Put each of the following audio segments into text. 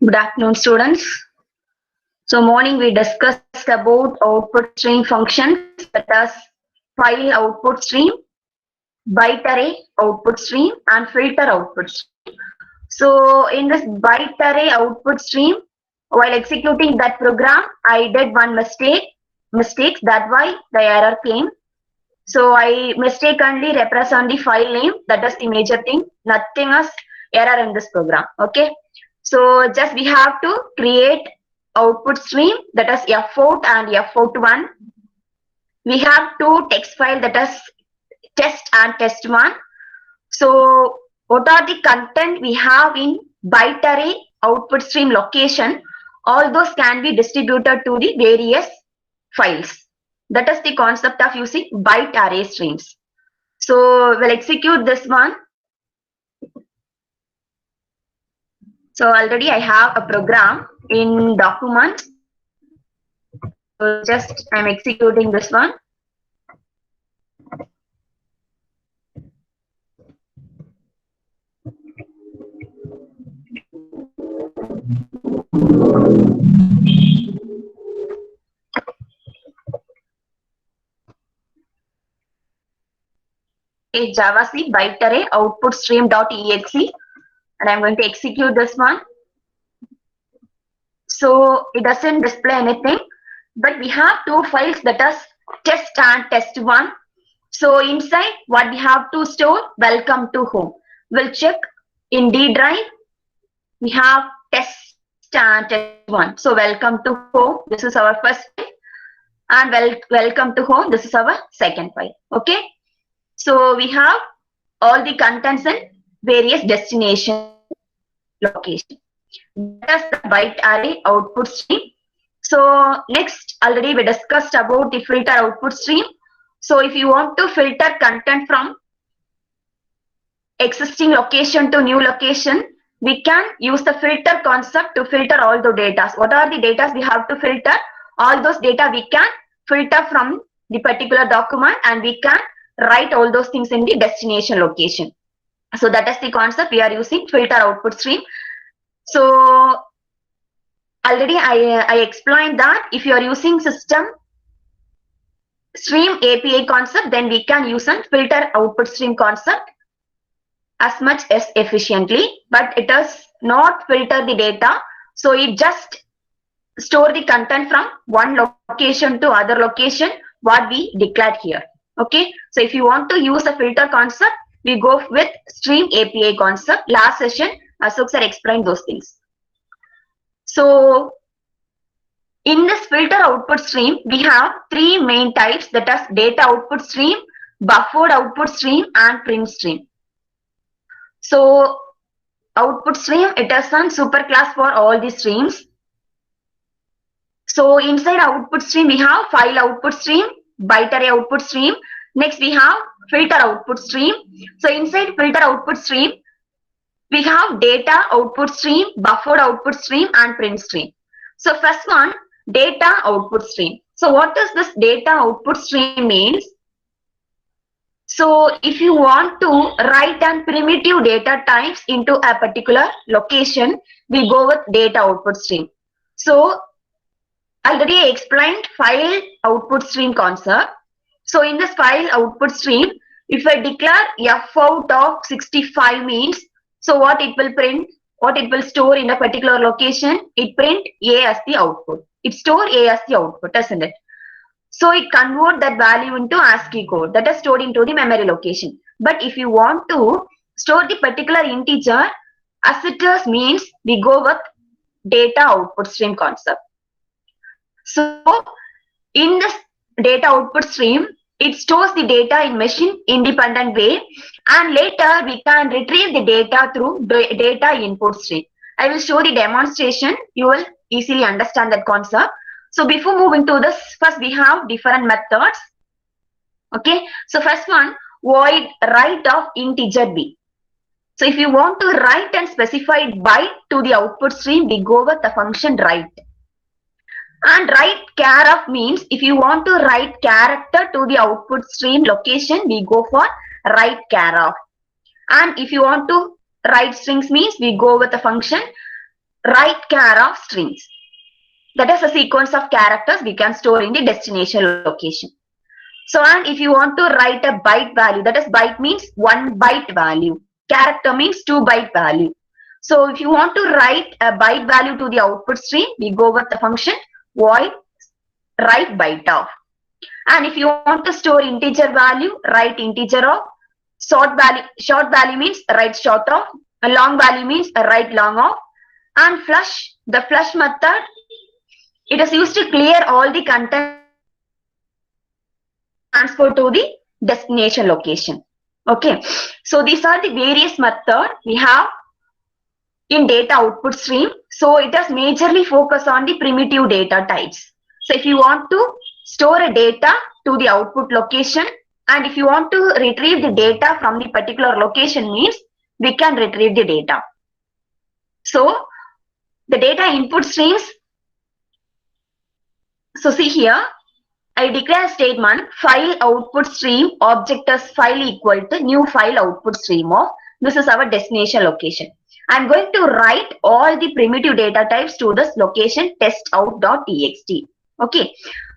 Good afternoon, students. So, morning we discussed about output stream functions, that is file output stream, byte array output stream, and filter output stream. So, in this byte array output stream, while executing that program, I did one mistakes. That's why the error came. So, I mistakenly represent the file name. That is the major thing. Nothing else error in this program. Okay. So, just we have to create output stream, that is F out and F out1. We have two text file, that is test and test1. So what are the content we have in byte array output stream location? All those can be distributed to the various files. That is the concept of using byte array streams. So we'll execute this one. So already I have a program in document. So just I'm executing this one. A JavaC byte array output stream.exe, and I'm going to execute this one. So it doesn't display anything, but we have two files, that is test and test1. So inside what we have to store, welcome to home. We'll check in D drive. We have test and test1. So welcome to home. This is our first file, and welcome to home. This is our second file. Okay. So we have all the contents in various destination location. That is the byte array output stream. So next, already we discussed about the filter output stream. So if you want to filter content from existing location to new location, we can use the filter concept to filter all the data. What are the data we have to filter? All those data we can filter from the particular document, and we can write all those things in the destination location. So that is the concept we are using, filter output stream. So already I explained that if you are using system stream API concept, then we can use a filter output stream concept as much as efficiently, but it does not filter the data. So it just store the content from one location to other location, what we declared here. Okay. So if you want to use a filter concept, we go with stream API concept. Last session, Ashok sir explained those things. So in this filter output stream, we have three main types, that is data output stream, buffered output stream, and print stream. So output stream, it is a superclass for all the streams. So inside output stream, we have file output stream, byte array output stream. Next, we have filter output stream. So inside filter output stream, we have data output stream, buffered output stream, and print stream. So first one, data output stream. So what does this data output stream means? So if you want to write an primitive data types into a particular location, we go with data output stream. So already I explained file output stream concept. So in this file output stream, if I declare F out of 65 means, so what it will print, what it will store in a particular location, it print A as the output. It store A as the output, isn't it? So it convert that value into ASCII code that is stored into the memory location. But if you want to store the particular integer as it is means, we go with data output stream concept. So in this data output stream, it stores the data in machine independent way, and later we can retrieve the data through data input stream. I will show the demonstration. You will easily understand that concept. So before moving to this, first we have different methods. Okay. So first one, void write of integer b. So if you want to write and specify byte to the output stream, we go with the function write. And write char of means if you want to write character to the output stream location, we go for write char of. And if you want to write strings means we go with the function right char of strings. That is a sequence of characters we can store in the destination location. So, and if you want to write a byte value, that is byte means 1 byte value. Character means 2 byte value. So, if you want to write a byte value to the output stream, we go with the function void write byte of. And if you want to store integer value, write integer of. Short value means write short of. A long value means write long of. And flush, the flush method, it is used to clear all the content transfer to the destination location. Okay, so these are the various methods we have in data output stream. So it does majorly focus on the primitive data types. So if you want to store a data to the output location, and if you want to retrieve the data from the particular location means we can retrieve the data. So the data input streams. So see here, I declare statement file output stream object as file equal to new file output stream of, this is our destination location. I'm going to write all the primitive data types to this location testout.txt. Okay.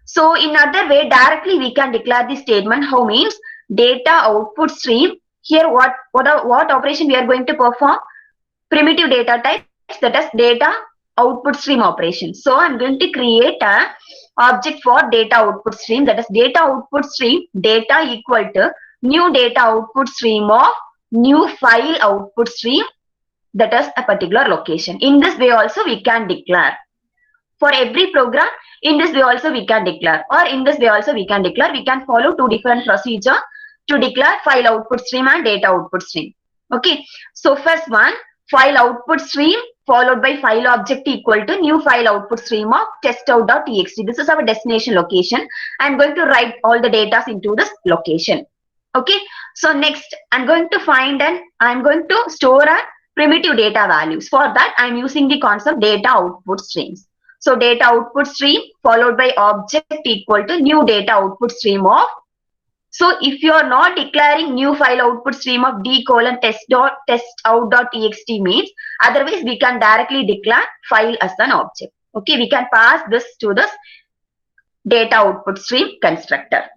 So in other way, directly we can declare the statement how means data output stream. Here what operation we are going to perform? Primitive data types, that is data output stream operation. So I'm going to create a object for data output stream, that is data output stream data equal to new data output stream of new file output stream, that is a particular location. In this way also we can declare. For every program, in this way also we can declare, or in this way also we can declare. We can follow two different procedures to declare file output stream and data output stream. Okay, so first one, file output stream followed by file object equal to new file output stream of testout.txt. This is our destination location. I'm going to write all the data into this location. Okay, so next I'm going to store a primitive data values. For that I'm using the concept data output streams. So data output stream followed by object equal to new data output stream of. So if you are not declaring new file output stream of d::testout.txt means, otherwise we can directly declare file as an object. Okay, we can pass this to this data output stream constructor.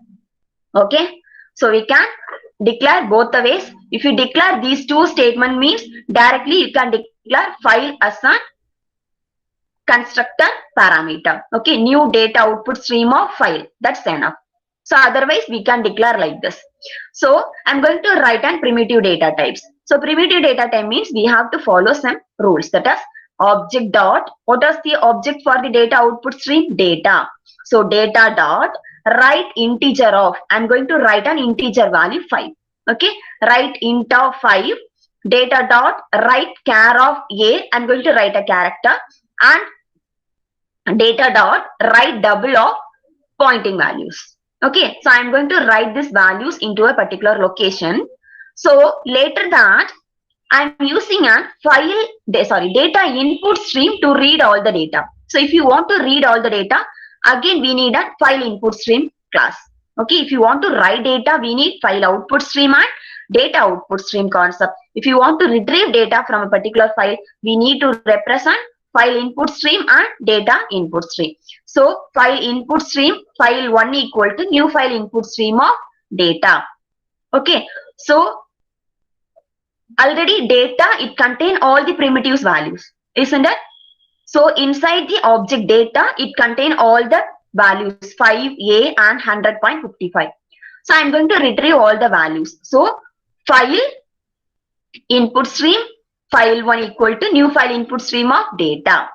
Okay, so we can declare both the ways. If you declare these two statement means directly you can declare file as a constructor parameter. Okay, new data output stream of file, that's enough. So otherwise we can declare like this. So I'm going to write an primitive data types. So primitive data type means we have to follow some rules, that is object dot, what is the object for the data output stream? Data. So data dot write integer of, I'm going to write an integer value 5. Okay, write int of 5. Data dot write char of a, I'm going to write a character, and data dot write double of pointing values. Okay, so I'm going to write these values into a particular location. So later that I'm using a data input stream to read all the data. So if you want to read all the data, again we need a file input stream class. Okay, if you want to write data, we need file output stream and data output stream concept. If you want to retrieve data from a particular file, we need to represent file input stream and data input stream. So file input stream file 1 equal to new file input stream of data. Okay, so already data, it contain all the primitives values, isn't it? So inside the object data, it contain all the values 5a and 100.55. So I'm going to retrieve all the values. So file input stream file 1 equal to new file input stream of data.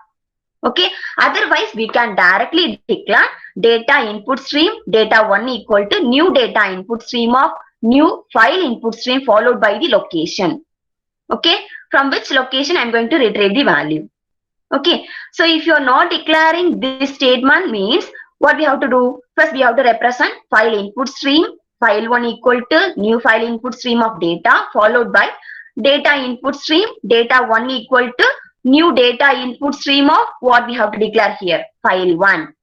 Okay, otherwise we can directly declare data input stream data 1 equal to new data input stream of new file input stream followed by the location. Okay, from which location I'm going to retrieve the value. Okay, so if you are not declaring this statement means what we have to do? First we have to represent file input stream file 1 equal to new file input stream of data followed by data input stream data 1 equal to new data input stream of what we have to declare here, file 1.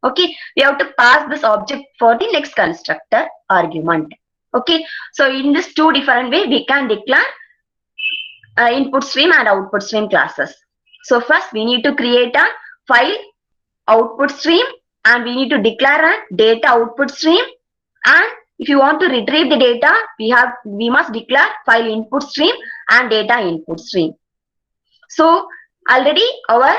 Okay, we have to pass this object for the next constructor argument. Okay, so in this two different way we can declare input stream and output stream classes. So first we need to create a file output stream and we need to declare a data output stream, and if you want to retrieve the data, we must declare file input stream and data input stream. So already our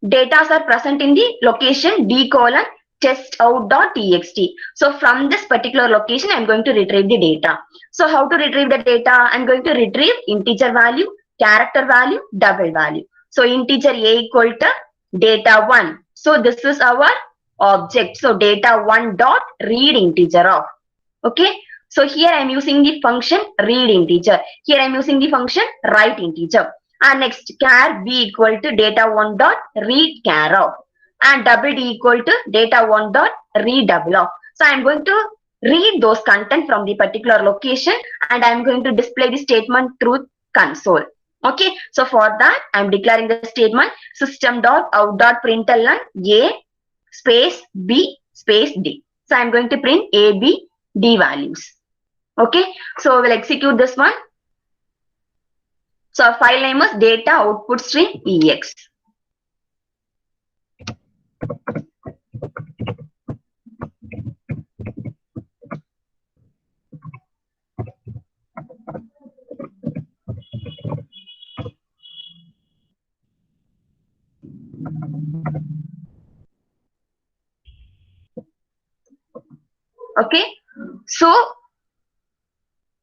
data are present in the location d:\testout.txt. So from this particular location, I'm going to retrieve the data. So how to retrieve the data? I'm going to retrieve integer value, character value, double value. So integer a equal to data 1. So this is our object. So data 1 dot read integer of. Okay. So here I'm using the function read integer. Here I'm using the function write integer. And next char b equal to data 1 dot read char of, and double d equal to data 1 dot read double of. So I'm going to read those content from the particular location and I'm going to display the statement through console. Okay, so for that I'm declaring the statement system.out.println a space b space d. So I'm going to print a, b, d values. Okay, so we'll execute this one. So our file name is data output stream ex. Okay, so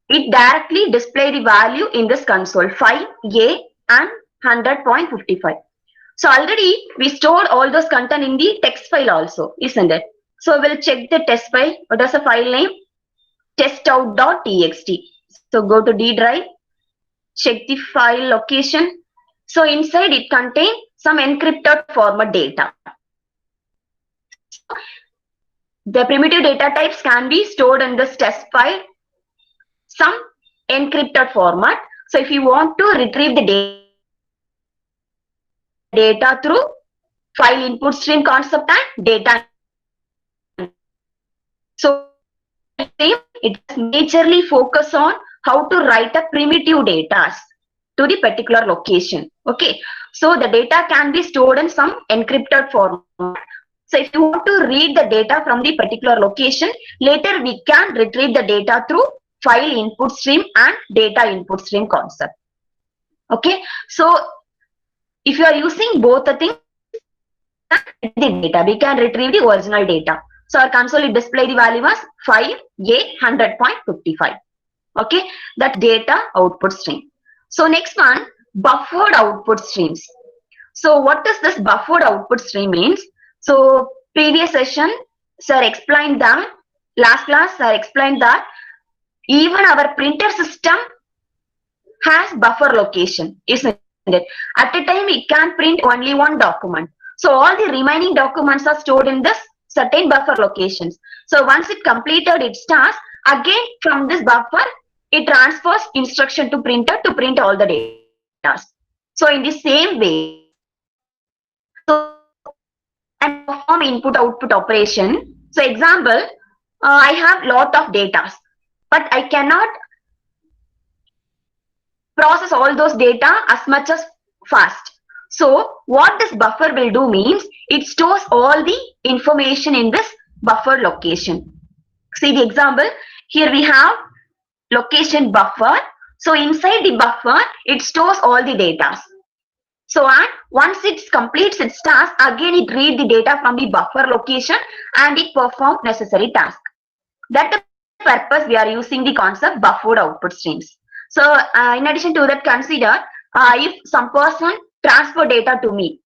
it directly display the value in this console 5a and 100.55. So already we stored all those content in the text file also, isn't it? So we'll check the test file. What is the file name? Testout.txt. So go to D drive, check the file location. So inside it contains some encrypted format data. The primitive data types can be stored in this test file, some encrypted format. So if you want to retrieve the data through file input stream concept and data. So it majorly focus on how to write a primitive data to the particular location. Okay, so the data can be stored in some encrypted format. So if you want to read the data from the particular location, later we can retrieve the data through file input stream and data input stream concept. Okay, so if you are using both the things, the data, we can retrieve the original data. So our console will display the value as 5a 100.55. Okay, that data output stream. So next one, buffered output streams. So what does this buffered output stream means? So previous session, sir explained that, last class sir explained that even our printer system has buffer location, isn't it? At a time it can print only one document. So all the remaining documents are stored in this certain buffer locations. So once it completed its task, again from this buffer, it transfers instruction to printer to print all the data. So in the same way, so and perform input output operation. So example, I have lot of data, but I cannot process all those data as much as fast. So what this buffer will do means it stores all the information in this buffer location. See the example, here we have location buffer. So inside the buffer, it stores all the data. So and once it completes its task, again it read the data from the buffer location and it perform necessary task. That's the purpose we are using the concept buffered output streams. So in addition to that, consider if some person transfer data to me,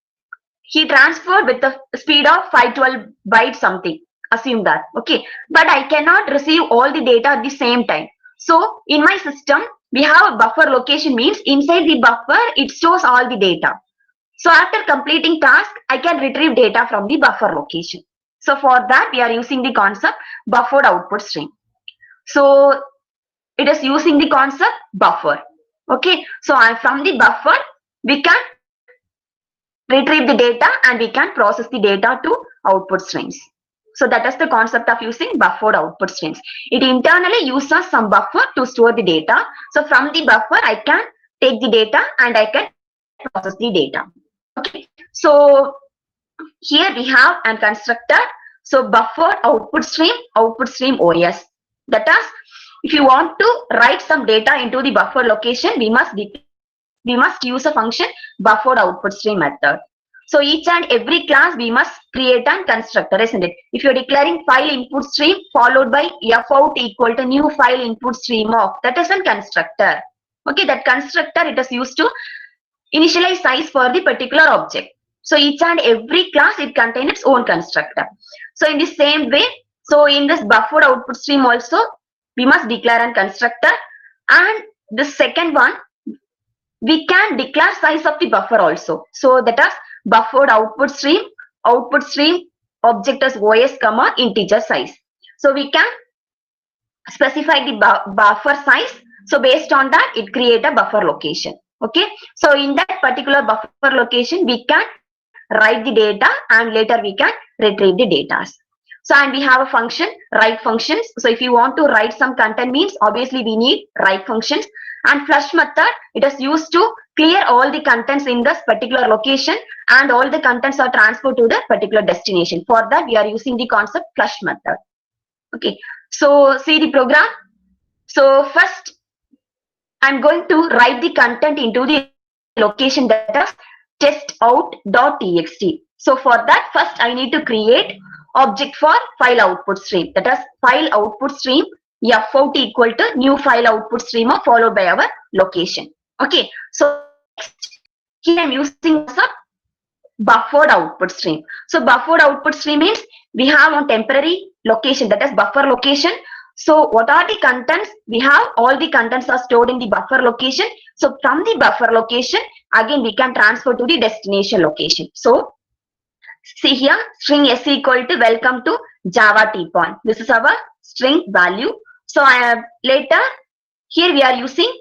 he transferred with the speed of 512 bytes something. Assume that, okay, but I cannot receive all the data at the same time. So in my system, we have a buffer location, means inside the buffer, it stores all the data. So after completing task, I can retrieve data from the buffer location. So for that, we are using the concept buffered output stream. So it is using the concept buffer. Okay, so from the buffer, we can retrieve the data and we can process the data to output streams. So that is the concept of using buffered output streams. It internally uses some buffer to store the data. So from the buffer, I can take the data and I can process the data. Okay, so here we have an constructor. So buffer output stream OS. That is, if you want to write some data into the buffer location, we must use a function buffered output stream method. So each and every class we must create a constructor, isn't it? If you're declaring file input stream followed by fout equal to new file input stream of, that is a constructor. Okay, that constructor, it is used to initialize size for the particular object. So each and every class, it contains its own constructor. So in the same way, so in this buffered output stream also, we must declare a constructor. And the second one, we can declare size of the buffer also. So that is buffered output stream object as OS comma integer size. So we can specify the buffer size. So based on that, it create a buffer location. Okay, so in that particular buffer location, we can write the data and later we can retrieve the data. So, and we have a function, write functions. So if you want to write some content means, obviously we need write functions. And flush method, it is used to clear all the contents in this particular location and all the contents are transferred to the particular destination. For that, we are using the concept flush method. Okay, so see the program. So first, I'm going to write the content into the location, that is testout.txt. So for that, first I need to create object for file output stream, that is file output stream fout equal to new file output stream followed by our location. Okay, so here I'm using some buffered output stream. So buffered output stream means we have a temporary location, that is buffer location. So what are the contents? We have all the contents are stored in the buffer location. So from the buffer location, again we can transfer to the destination location. So see here, string s equal to welcome to Java T-point. This is our string value. So I have later, here we are using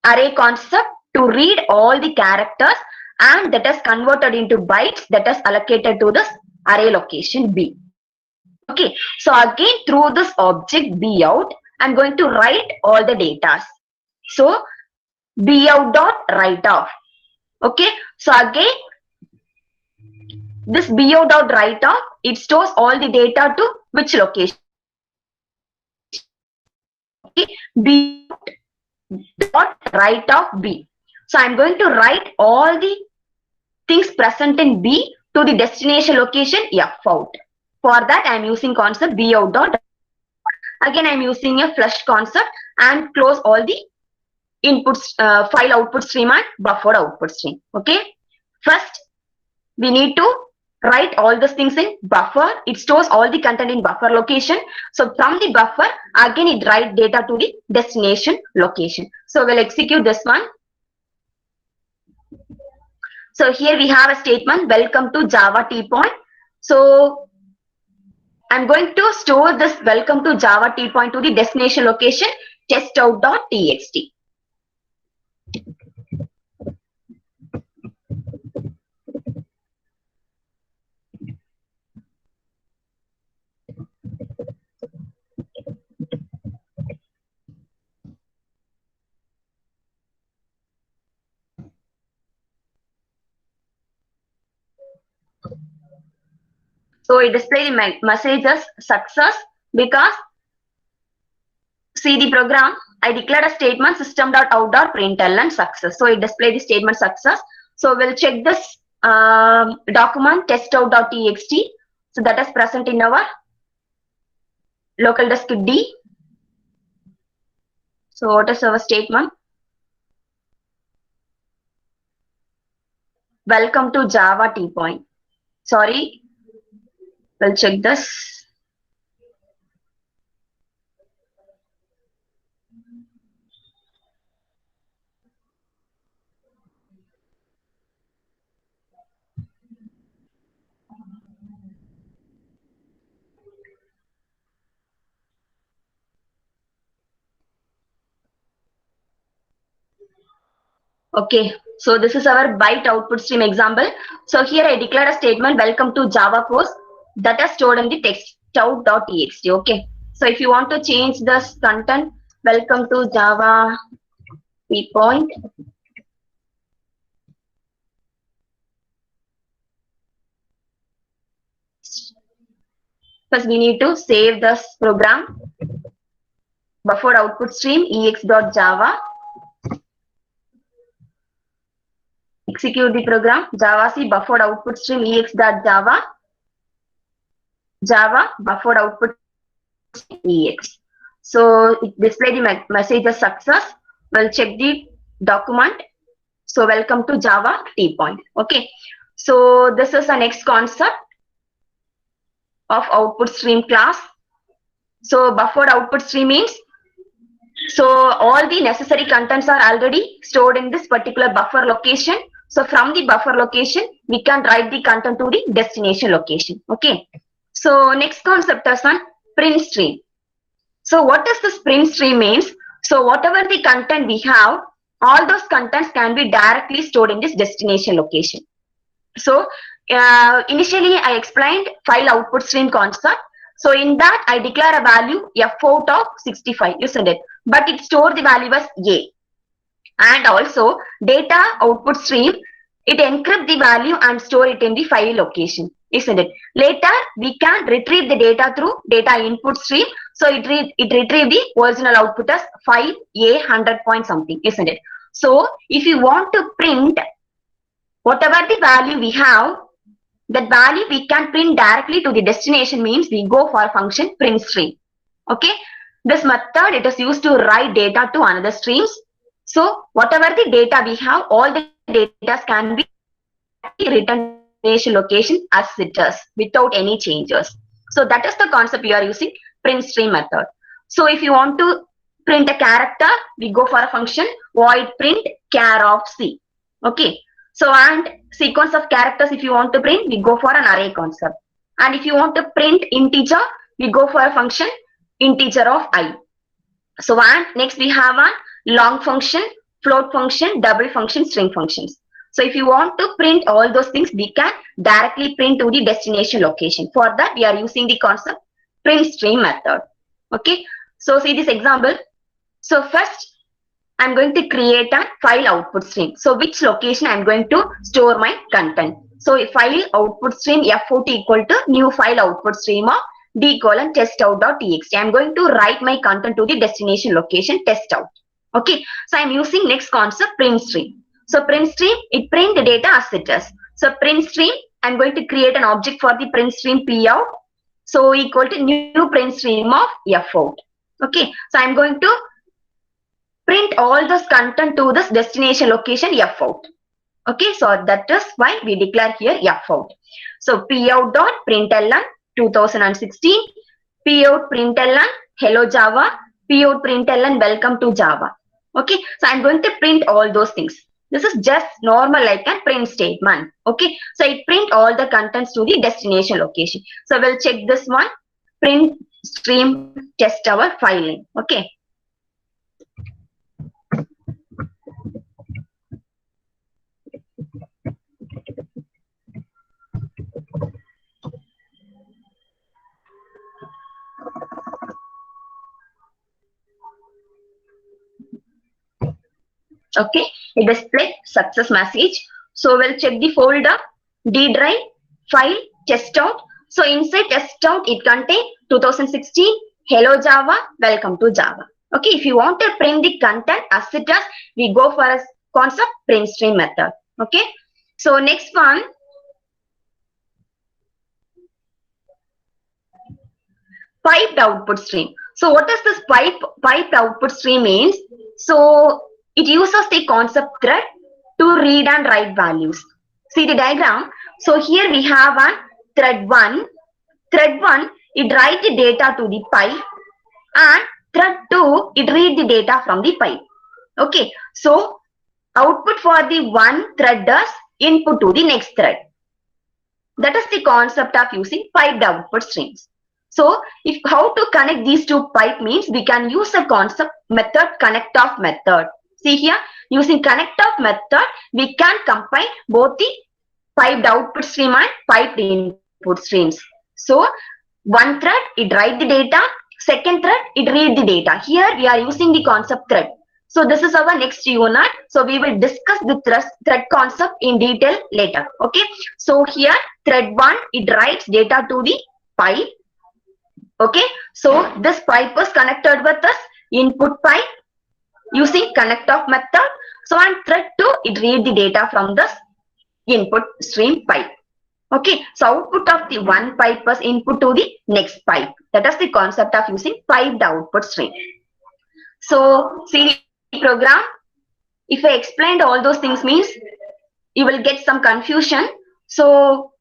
array concept to read all the characters and that is converted into bytes that is allocated to this array location B. Okay, so again through this object B out, I'm going to write all the data. So B out dot write off. Okay, so again this B out dot write off, it stores all the data to which location? Okay, B dot write off B. So I'm going to write all the things present in B to the destination location fout. For that, I'm using concept B out dot. Again, I'm using a flush concept and close all the inputs, file output stream and buffered output stream. Okay. First, we need to write all these things in buffer. It stores all the content in buffer location. So from the buffer, again it write data to the destination location. So we'll execute this one. So here we have a statement, welcome to Java T-point. So I'm going to store this welcome to Java T-point to the destination location testout.txt. So it displays the message as success because see the program, I declared a statement system.out.println success. So it displays the statement success. So we'll check this document testout.txt. So that is present in our local disk D. So what is our statement? Welcome to Java T-point. Sorry, we'll check this. Okay, so this is our byte output stream example. So here I declare a statement, welcome to Java course, that is stored in the testout.txt. Okay, so if you want to change this content, welcome to Java T-point. First, we need to save this program, buffered output stream ex.java. Execute the program, javac buffered output stream ex.java, java buffered output stream ex. So it display the message as success. We'll check the document. So welcome to Java T-point. Okay. So this is the next concept of output stream class. So buffered output stream means, so all the necessary contents are already stored in this particular buffer location. So from the buffer location, we can write the content to the destination location. Okay. So next concept is on print stream. So what does this print stream means? So whatever the content we have, all those contents can be directly stored in this destination location. So initially I explained file output stream concept. So in that I declare a value f out of 65, isn't it? But it stores the value as a. And also data output stream, it encrypt the value and store it in the file location, isn't it? Later we can retrieve the data through data input stream. So it retrieve the original output as file a 100 point something, isn't it? So if you want to print whatever the value we have, that value we can print directly to the destination means we go for function print stream. Okay. This method, it is used to write data to another streams. So whatever the data we have, all the data can be written to the destination location as it is without any changes. So that is the concept we are using print stream method. So if you want to print a character, we go for a function void print char of c. Okay. So and sequence of characters, if you want to print, we go for an array concept. And if you want to print integer, we go for a function integer of I. So and next we have a long function, float function, double function, string functions. So if you want to print all those things, we can directly print to the destination location. For that, we are using the concept print stream method. Okay. So see this example. So first, I'm going to create a file output stream. So which location I'm going to store my content. So file output stream f out equal to new file output stream of d:\testout.txt. I'm going to write my content to the destination location test out. Okay. So I'm using next concept print stream. So print stream, it print the data as it is. So print stream, I'm going to create an object for the print stream p out. So equal to new print stream of f out. Okay. So I'm going to print all this content to this destination location f out. Okay, so that is why we declare here f out. So p out dot println 2016, p out println hello Java, p out println welcome to Java. Okay, so I'm going to print all those things. This is just normal like a print statement. Okay, so it print all the contents to the destination location. So we'll check this one, print stream test our file name. Okay. Okay, it display success message. So we'll check the folder, D drive, file, test out. So inside test out, it contains 2016, hello Java, welcome to Java. Okay, if you want to print the content as it is, we go for a concept print stream method. Okay, so next one, piped output stream. So what does this piped output stream means? So it uses the concept thread to read and write values. See the diagram. So here we have a thread 1. Thread 1, it write the data to the pipe, and thread 2, it read the data from the pipe. Okay. So output for the one thread does input to the next thread. That is the concept of using piped output streams. So if how to connect these two pipe means, we can use a concept method connect off method. See here, using connect off method, we can combine both the piped output stream and piped input streams. So one thread, it write the data, second thread, it read the data. Here we are using the concept thread. So this is our next unit. So we will discuss the thread concept in detail later. Okay. So here thread 1, it writes data to the pipe. Okay, so this pipe was connected with this input pipe using connect off method. So and thread 2, it read the data from this input stream pipe. Okay, so output of the one pipe was input to the next pipe. That is the concept of using piped output stream. So see the program. If I explained all those things means you will get some confusion. So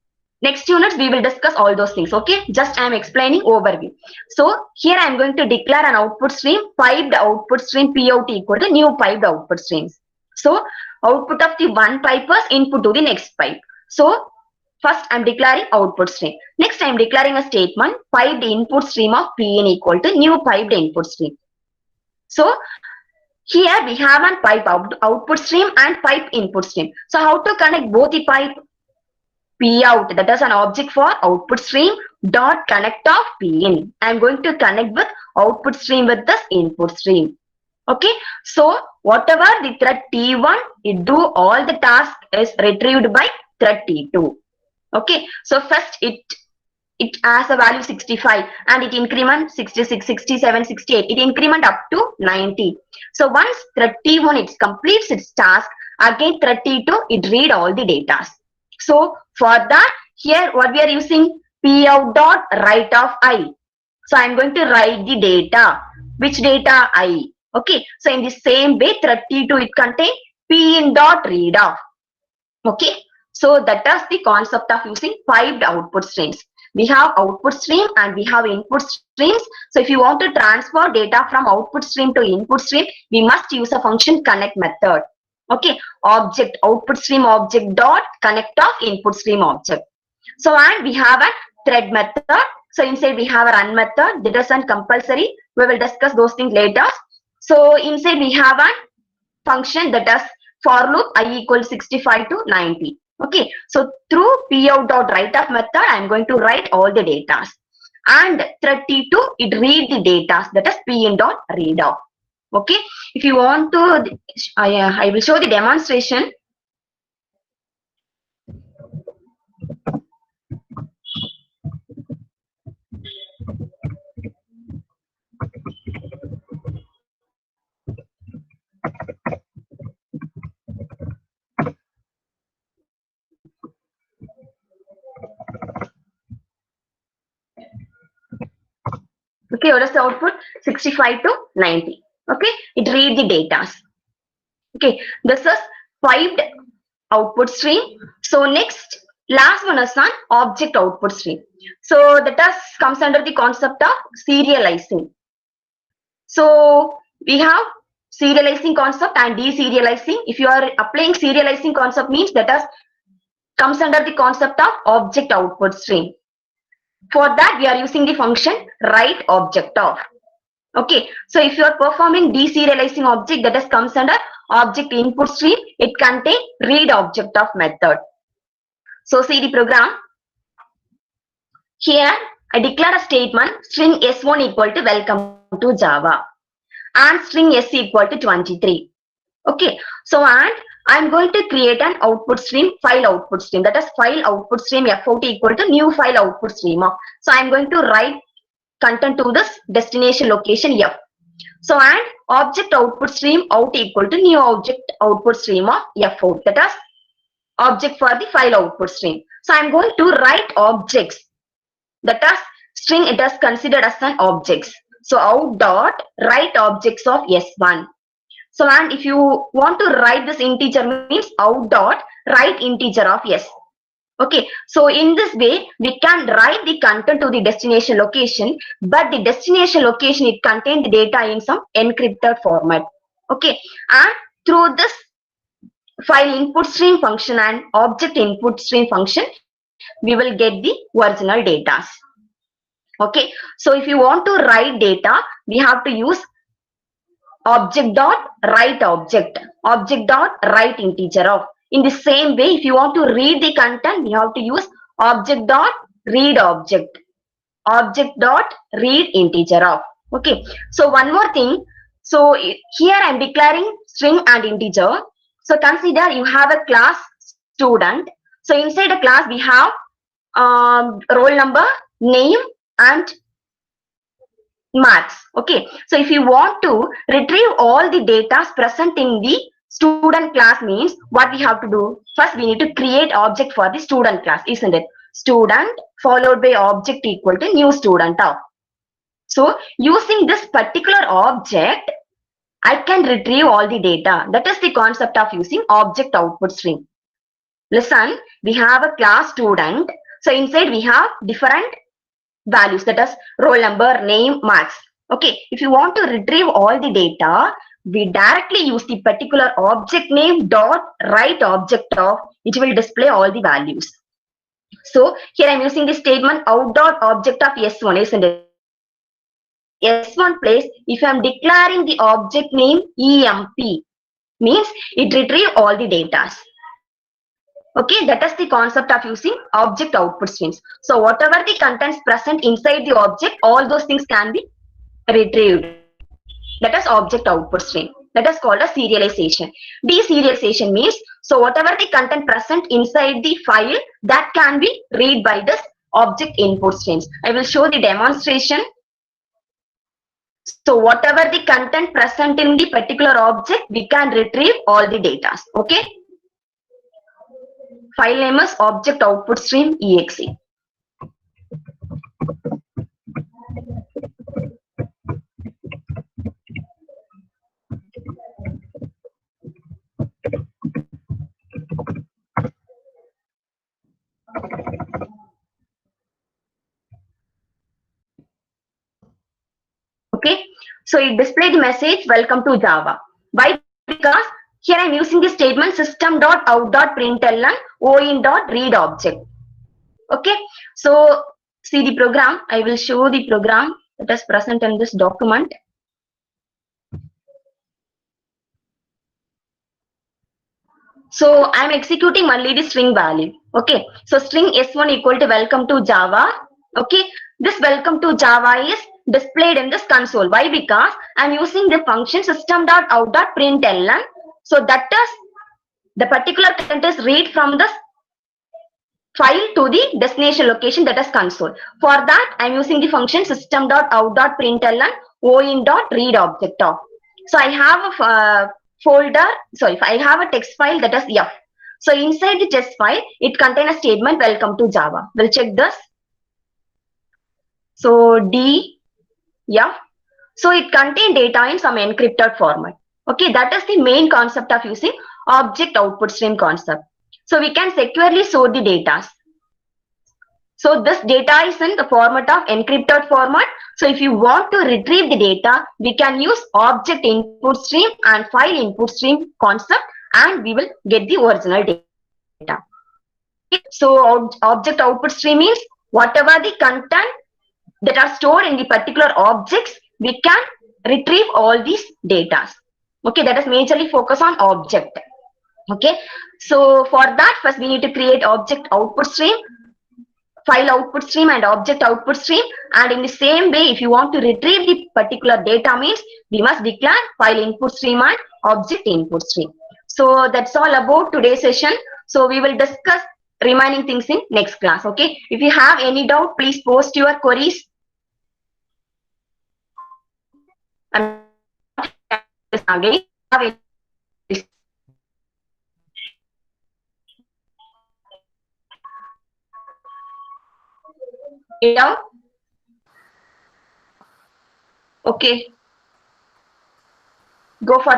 next units we will discuss all those things. Okay, just I am explaining overview. So here I am going to declare an output stream, piped output stream Pout equal to new piped output streams. So output of the one pipe was input to the next pipe. So first I am declaring output stream. Next I am declaring a statement, piped input stream of Pn equal to new piped input stream. So here we have a pipe output stream and pipe input stream. So how to connect both the pipe? Pout, that is an object for output stream dot connect of Pin. I am going to connect with output stream with this input stream. Okay, so whatever the thread T1 it do all the task is retrieved by thread T2. Okay, so first it has a value 65 and it increment 66, 67, 68. It increment up to 90. So once thread T1 it completes its task, again thread T2 it read all the data. So for that here what we are using Pout dot write of I. So I am going to write the data. Which data? I. Okay. So in the same way thread T2 it contain Pin dot read of. Okay. So that is the concept of using piped output streams. We have output stream and we have input streams. So if you want to transfer data from output stream to input stream, we must use a function connect method. Okay, object output stream object dot connect of input stream object. So and we have a thread method. So inside we have a run method. That is compulsory. We will discuss those things later. So inside we have a function that is for loop I equals 65 to 90. Okay, so through Pout dot write of method, I am going to write all the data. And thread T2 it read the data, that is Pin dot read of. Okay, if you want to, I will show the demonstration. Okay, what is the output? 65 to 90. Okay, it read the data. Okay, this is piped output stream. So next, last one is an object output stream. So that comes under the concept of serializing. So we have serializing concept and deserializing. If you are applying serializing concept means that comes under the concept of object output stream. For that we are using the function write object of. Okay, so if you are performing deserializing object, that comes under object input stream, it contains read object of method. So see the program. Here I declare a statement string s1 equal to welcome to Java and string s equal to 23. Okay, so and I am going to create an output stream, file output stream, that is file output stream f out equal to new file output stream of. So I am going to write content to this destination location f. So and object output stream out equal to new object output stream of f out, that is object for the file output stream. So I am going to write objects, that is string it is considered as an objects. So out dot write objects of s1. So and if you want to write this integer means out dot write integer of s. Okay, so in this way we can write the content to the destination location, but the destination location it contains the data in some encrypted format. Okay, and through this file input stream function and object input stream function, we will get the original data. Okay, so if you want to write data, we have to use object dot write object dot write integer of. In the same way, if you want to read the content, we have to use object dot read object dot read integer of. Okay, so one more thing. So here I am declaring string and integer. So consider you have a class student. So inside the class we have roll number, name and marks. Okay, so if you want to retrieve all the data present in the student class means what we have to do? First, we need to create object for the student class, isn't it? Student followed by object equal to new student. So using this particular object, I can retrieve all the data. That is the concept of using object output stream. Listen, we have a class student. So inside we have different values, that is roll number, name, marks. Okay, if you want to retrieve all the data, we directly use the particular object name dot write object of, it will display all the values. So here I'm using the statement out dot object of S1, isn't it? S1 place, if I'm declaring the object name EMP, means it retrieve all the data. Okay, that is the concept of using object output streams. So whatever the contents present inside the object, all those things can be retrieved. That is object output stream. That is called a serialization. Deserialization means, so whatever the content present inside the file, that can be read by this object input streams. I will show the demonstration. So whatever the content present in the particular object, we can retrieve all the data. Okay. File name is object output stream exe. Okay, so it displayed the message welcome to Java. Why? Because here I'm using the statement system.out.println oin.read object. Okay, so see the program. I will show the program that is present in this document. So I'm executing only the string value. Okay, so string s1 equal to welcome to Java. Okay, this welcome to Java is displayed in this console. Why? Because I'm using the function system.out.println. So that is the particular content is read from this file to the destination location, that is console. For that, I'm using the function system.out.println oin.read object of. So I have a folder, sorry, I have a text file that is F. So inside the text file, it contains a statement welcome to Java. We'll check this. So D, F. So it contains data in some encrypted format. Okay, that is the main concept of using object output stream concept. So we can securely store the data. So this data is in the format of encrypted format. So if you want to retrieve the data, we can use object input stream and file input stream concept, and we will get the original data. So object output stream means whatever the content that are stored in the particular objects, we can retrieve all these data. Okay, that is majorly focus on object. Okay, so for that, first we need to create object output stream, file output stream and object output stream. And in the same way, if you want to retrieve the particular data means, we must declare file input stream and object input stream. So that's all about today's session. So we will discuss remaining things in next class. Okay, if you have any doubt, please post your queries. Again, okay, go for